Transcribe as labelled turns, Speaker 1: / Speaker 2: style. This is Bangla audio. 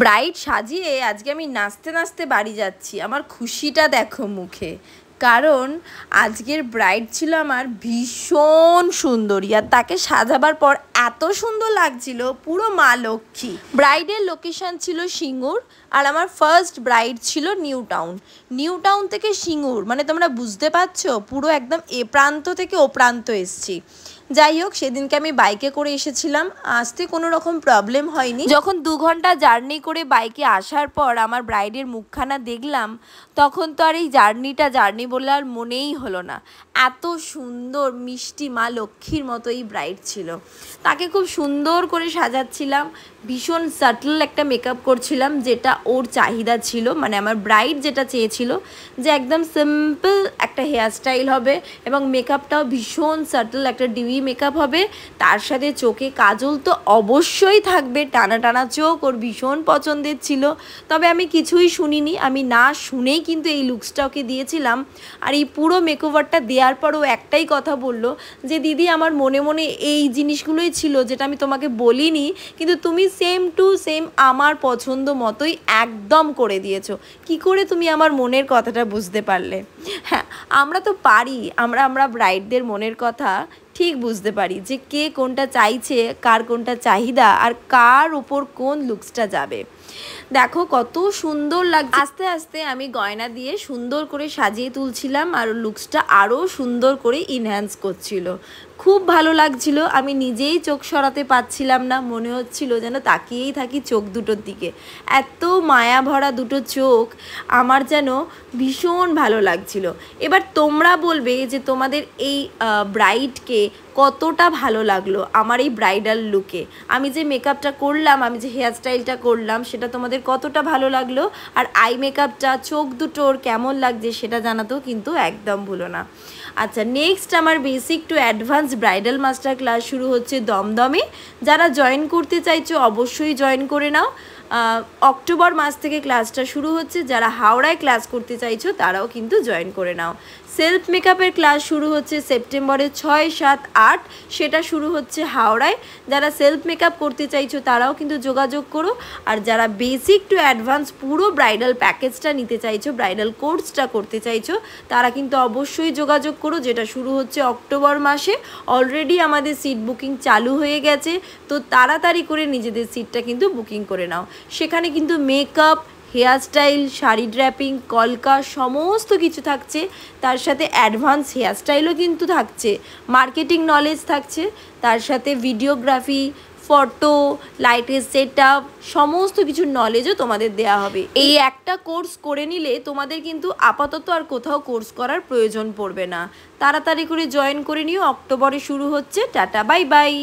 Speaker 1: ব্রাইড সাজিয়ে আজকে আমি নাচতে নাচতে বাড়ি যাচ্ছি। আমার খুশিটা দেখো মুখে, কারণ আজকের ব্রাইড ছিল আমার ভীষণ সুন্দরী, আর তাকে সাজাবার পর এত সুন্দর লাগছিল, পুরো মা লক্ষ্মী। ব্রাইডের লোকেশন ছিল সিঙ্গুর, আর আমার ফার্স্ট ব্রাইড ছিল নিউ টাউন। নিউ টাউন থেকে সিঙ্গুর, মানে তোমরা বুঝতে পারছো, পুরো একদম এ প্রান্ত থেকে ও প্রান্ত এসছি। যাই হোক, সেদিনকে আমি বাইকে করে এসেছিলাম, আসতে কোনো রকম প্রবলেম হয়নি। যখন 2 ঘন্টা জার্নি করে বাইকে আসার পর আমার ব্রাইডের মুখখানা দেখলাম, তখন তো আর এই জার্নি বলে আর মনেই হলো না। এত সুন্দর মিষ্টি মা লক্ষ্মীর মতো এই ব্রাইড ছিল। তাকে খুব সুন্দর করে সাজাচ্ছিলাম, ভীষণ সাটল একটা মেকআপ করছিলাম, যেটা ওর চাহিদা ছিল। মানে আমার ব্রাইড যেটা চেয়েছিল যে একদম সিম্পল একটা হেয়ারস্টাইল হবে এবং মেকআপটাও ভীষণ সাটল একটা ডিউই মেকআপ হবে, তার সাথে চোখে কাজল তো অবশ্যই থাকবে, টানা টানা চোখ ওর ভীষণ পছন্দের ছিল। তবে আমি কিছুই শুনিনি, আমি না শুনেই কিন্তু এই লুকসটা ওকে দিয়েছিলাম। আর এই পুরো মেকওভারটা দেওয়ার পরও একটাই কথা বললো যে দিদি, আমার মনে মনে এই জিনিসগুলোই ছিল যেটা আমি তোমাকে বলিনি, কিন্তু তুমি সেম টু সেম আমার পছন্দ মতোই একদম করে দিয়েছো। কি করে তুমি আমার মনের কথাটা বুঝতে পারলে? হ্যাঁ, আমরা তো পারি, আমরা ব্রাইডদের মনের কথা ঠিক বুঝতে পারি যে কে কোনটা চাইছে, কার কোনটা চাহিদা, আর কার ওপর কোন লুকসটা যাবে। দেখো কত সুন্দর লাগছে। আস্তে আস্তে আমি গয়না দিয়ে সুন্দর করে সাজিয়ে তুলছিলাম, আর লুকসটা আরও সুন্দর করে ইনহ্যান্স করছিল। খুব ভালো লাগছিল, আমি নিজেই চোখ সরাতে পারছিলাম না, মনে হচ্ছিল যেন তাকিয়েই থাকি চোখ দুটোর দিকে। এত মায়া ভরা দুটো চোখ, আমার যেন ভীষণ ভালো লাগছিল। এবার তোমরা বলবে যে তোমাদের এই ব্রাইডকে কতটা ভালো লাগলো আমার এই ব্রাইডাল লুকে। আমি যে মেকআপটা করলাম, আমি যে হেয়ারস্টাইলটা করলাম, সেটা তোমাদের কতটা ভালো লাগলো, আর আই মেকআপটা, চোখ দুটোর কেমন লাগছে সেটা জানাতেও কিন্তু একদম ভুলো না। আচ্ছা, নেক্সট আমার basic to advance bridal master class শুরু হচ্ছে দমদমে। যারা জয়েন করতে চাইছো অবশ্যই জয়েন করে নাও। অক্টোবর মাস থেকে ক্লাসটা শুরু হচ্ছে। যারা হাওড়ায় ক্লাস করতে চাইছো তারাও কিন্তু জয়েন করে নাও। সেলফ মেকআপের ক্লাস শুরু হচ্ছে সেপ্টেম্বরের 6, 7, 8, সেটা শুরু হচ্ছে হাওড়ায়। যারা সেলফ মেকআপ করতে চাইছো তারাও কিন্তু যোগাযোগ করো। আর যারা বেসিক টু অ্যাডভান্স পুরো ব্রাইডাল প্যাকেজটা নিতে চাইছো, ব্রাইডাল কোর্সটা করতে চাইছো, তারা কিন্তু অবশ্যই যোগাযোগ করো, যেটা শুরু হচ্ছে অক্টোবর মাসে। অলরেডি আমাদের সিট বুকিং চালু হয়ে গেছে, তো তাড়াতাড়ি করে নিজেদের সিটটা কিন্তু বুকিং করে নাও। সেখানে কিন্তু মেকআপ, হেয়ারস্টাইল, শাড়ি ড্র্যাপিং, কলকা সমস্ত কিছু থাকছে, তার সাথে অ্যাডভান্স হেয়ারস্টাইলও কিন্তু থাকছে, মার্কেটিং নলেজ থাকছে, তার সাথে ভিডিওগ্রাফি, ফটো, লাইটের সেট আপ, সমস্ত কিছুর নলেজও তোমাদের দেওয়া হবে। এই একটা কোর্স করে নিলে তোমাদের কিন্তু আপাতত আর কোথাও কোর্স করার প্রয়োজন পড়বে না। তাড়াতাড়ি করে জয়েন করে নিও, অক্টোবরে শুরু হচ্ছে। Tata, bye bye.